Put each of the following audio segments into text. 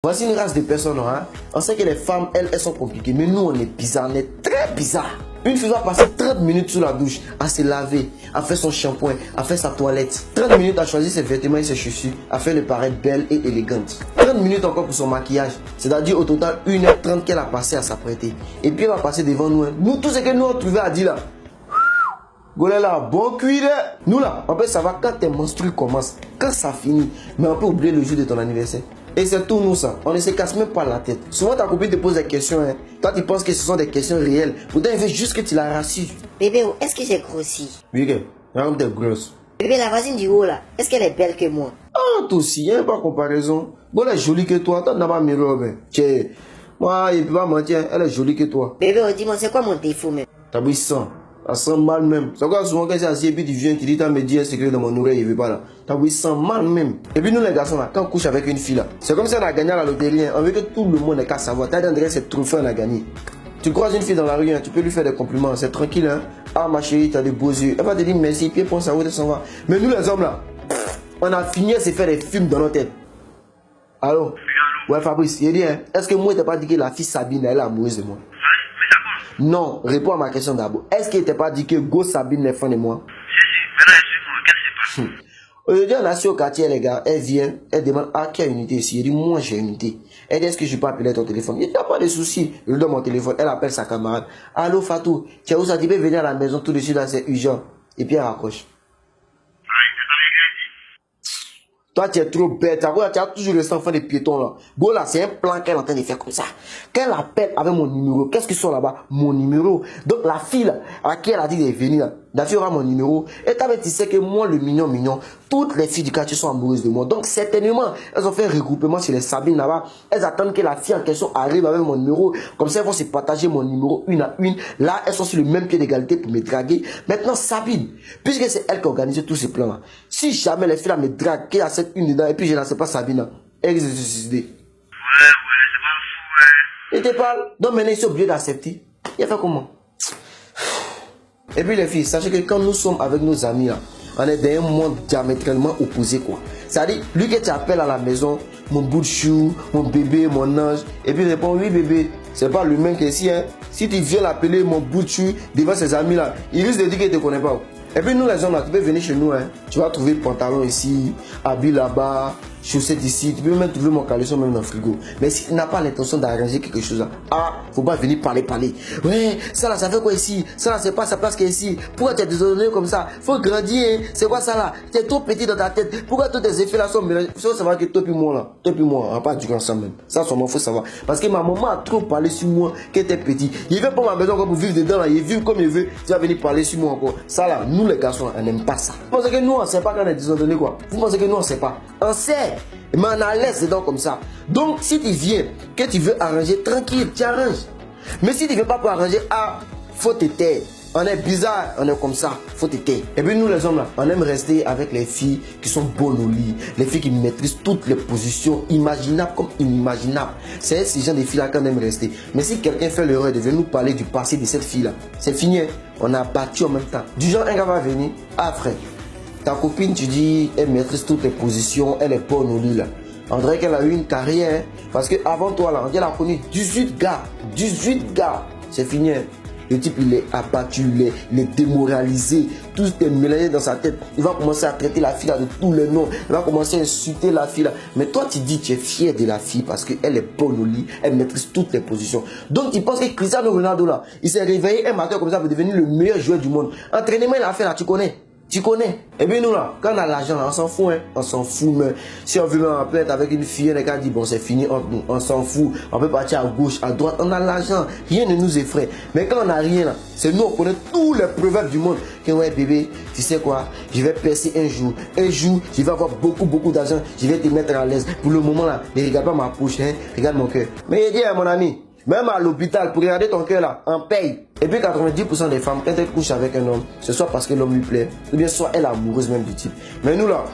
Voici une race de personnes, hein. On sait que les femmes, elles sont compliquées, mais nous, on est bizarres, on est très bizarres. Une fille va passer 30 minutes sous la douche à se laver, à faire son shampoing, à faire sa toilette. 30 minutes à choisir ses vêtements et ses chaussures, à faire le paraître belle et élégante. 30 minutes encore pour son maquillage, c'est-à-dire au total 1h30 qu'elle a passé à s'apprêter. Et puis elle va passer devant nous, hein. Nous, tout ce que nous on trouvait à dire là. Golé là, bon cuir. Nous là, on peut savoir quand tes menstrues commencent, quand ça finit. Mais on peut oublier le jour de ton anniversaire. Et c'est tout nous ça, on ne se casse même pas la tête. Souvent ta copine te pose des questions, hein. Toi tu penses que ce sont des questions réelles. Pourtant elle veut juste que tu la rassures. Bébé, est-ce que j'ai grossi? Oui, regarde t'es grosse. Bébé, la voisine du haut là, est-ce qu'elle est belle que moi? Ah, toi aussi, il n'y a pas de comparaison. Bon, elle est jolie que toi, toi n'as pas miroir, ben. Tiens, moi, il ne peut pas mentir, elle est jolie que toi. Bébé, dis-moi, c'est quoi mon défaut même? T'as bu sang. Ça sent mal même. C'est quoi souvent quand c'est assis et puis tu viens, tu dis, t'as me dit un secret dans mon oreille, il veut pas là. T'as bu sang mal même. Et puis nous les garçons là, quand on couche avec une fille là, c'est comme si on a gagné à la loterie, hein. On veut que tout le monde ait qu'à savoir. T'as dit, c'est trophée, on a gagné. Tu croises une fille dans la rue, hein, tu peux lui faire des compliments, c'est tranquille, hein. Ah ma chérie, t'as des beaux yeux. Elle va te dire merci, puis elle pense à où elle s'en va. Mais nous les hommes là, on a fini à se faire des films dans nos têtes. Allô? Ouais Fabrice, il dit, hein, est-ce que moi t'ai pas dit que la fille Sabine elle est amoureuse de moi? Non, réponds à ma question d'abord. Est-ce qu'il t'a pas dit que Go Sabine est fan de moi? Aujourd'hui, on a su au quartier, les gars. Elle vient, elle demande à qui a unité ici. Elle dit, moi j'ai unité. Elle dit, est-ce que je peux appeler ton téléphone? Il n'y a pas de souci. Je lui donne mon téléphone. Elle appelle sa camarade. Allô Fatou, tu as où ça? Tu peux venir à la maison tout de suite, là, c'est urgent. Et puis elle raccroche. Toi, tu es trop bête. Tu as toujours resté enfant des piétons là. Bon, là, c'est un plan qu'elle est en train de faire comme ça. Quand elle appelle avec mon numéro, qu'est-ce qu'ils sont là-bas? Mon numéro. Donc, la fille là, à qui elle a dit de venir là, la fille aura mon numéro. Et tu sais que moi, le mignon, toutes les filles du quartier sont amoureuses de moi. Donc, certainement, elles ont fait un regroupement sur les Sabines là-bas. Elles attendent que la fille en question arrive avec mon numéro. Comme ça, elles vont se partager mon numéro une à une. Là, elles sont sur le même pied d'égalité pour me draguer. Maintenant, Sabine, puisque c'est elle qui a organisé tous ces plans-là, si jamais les filles là me draguent, qu'il y a cette une dedans, et puis je ne sais pas Sabine là, elle risque de se suicider. Ouais, c'est pas fou, ouais. Et te parle. Donc maintenant, ils sont obligés d'accepter. Il a fait comment? Et puis les filles, sachez que quand nous sommes avec nos amis là, on est dans un monde diamétralement opposé quoi. C'est-à-dire, lui que tu appelles à la maison, mon bout de chou, mon bébé, mon ange, et puis il répond oui bébé, c'est pas le même que ici, hein. Si tu viens l'appeler mon bout de chou devant ses amis là, il risque de dire qu'il ne te connaît pas. Et puis nous les hommes là, tu peux venir chez nous, hein. Tu vas trouver pantalon ici, habit là-bas, chaussettes ici, tu peux même trouver mon caleçon même dans le frigo. Mais si tu n'as pas l'intention d'arranger quelque chose là, faut pas venir parler. Ouais, ça là, ça fait quoi ici? Ça là, c'est pas sa place qu'ici. Pourquoi tu es désordonné comme ça? Faut grandir, hein. C'est quoi ça là? Tu es trop petit dans ta tête. Pourquoi tous tes effets là sont mélangés? Il faut savoir que toi puis moi là, on va pas durer ensemble même. Ça, il faut savoir. Parce que ma maman a trop parlé sur moi quand t'es petit. Il veut pas ma maison encore pour vivre dedans là. Il vit comme il veut. Tu vas venir parler sur moi encore. Ça là, nous les garçons, on n'aime pas ça. Vous pensez que nous on sait pas quand on est désordonné quoi? Vous pensez que nous on sait pas? On sait. Mais on a l'aise dedans comme ça. Donc si tu viens, que tu veux arranger, tranquille, tu arranges. Mais si tu ne veux pas pour arranger, faut te taire. On est bizarre, on est comme ça, faut te taire. Et puis nous les hommes là, on aime rester avec les filles qui sont bonnes au lit. Les filles qui maîtrisent toutes les positions imaginables comme inimaginables. C'est ce genre de filles là qu'on aime rester. Mais si quelqu'un fait l'erreur de venir nous parler du passé de cette fille là, c'est fini. On a battu en même temps. Du genre un gars va venir, frère. Ta copine, tu dis, elle maîtrise toutes les positions, elle est bonne au lit là. On dirait qu'elle a eu une carrière, hein, parce qu'avant toi là, elle a connu 18 gars. 18 gars. C'est fini. Hein. Le type, il est abattu, il est démoralisé. Tout est mélangé dans sa tête. Il va commencer à traiter la fille là de tous les noms. Il va commencer à insulter la fille là. Mais toi, tu dis, tu es fier de la fille parce qu'elle est bonne au lit. Elle maîtrise toutes les positions. Donc, tu penses que Cristiano Ronaldo là, il s'est réveillé un matin comme ça pour devenir le meilleur joueur du monde. Entraînement, il a fait là, tu connais. Tu connais. Et bien nous là, quand on a l'argent, on s'en fout, hein. On s'en fout, mais si on veut en plainte avec une fille, on a dit bon c'est fini entre nous, on s'en fout. On peut partir à gauche, à droite, on a l'argent, rien ne nous effraie. Mais quand on n'a rien là, c'est nous, on connaît tous les proverbes du monde. Que ouais bébé, tu sais quoi, je vais percer un jour, je vais avoir beaucoup d'argent, je vais te mettre à l'aise. Pour le moment là, ne regarde pas ma poche, hein, regarde mon cœur. Mais il dit mon ami, même à l'hôpital, pour regarder ton cœur là, on paye. Et puis 90% des femmes, quand elles couchent avec un homme, ce soit parce que l'homme lui plaît, ou bien soit elle est amoureuse même du type. Mais nous là,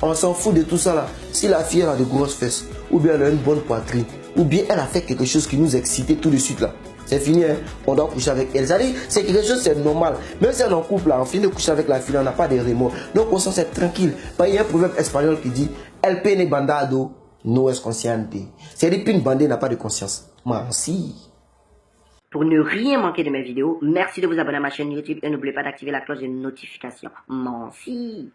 on s'en fout de tout ça là. Si la fille elle a de grosses fesses, ou bien elle a une bonne poitrine, ou bien elle a fait quelque chose qui nous excite tout de suite là, c'est fini, hein? On doit coucher avec elle. C'est quelque chose, c'est normal. Même si on est en couple là, on finit de coucher avec la fille, on n'a pas de remords. Donc on s'en sait tranquille. Il y a un proverbe espagnol qui dit, el pene bandado Nous est consciente. C'est dit qu'une bandée n'a pas de conscience. Moi aussi. Pour ne rien manquer de mes vidéos, merci de vous abonner à ma chaîne YouTube et n'oubliez pas d'activer la cloche de notification. Merci.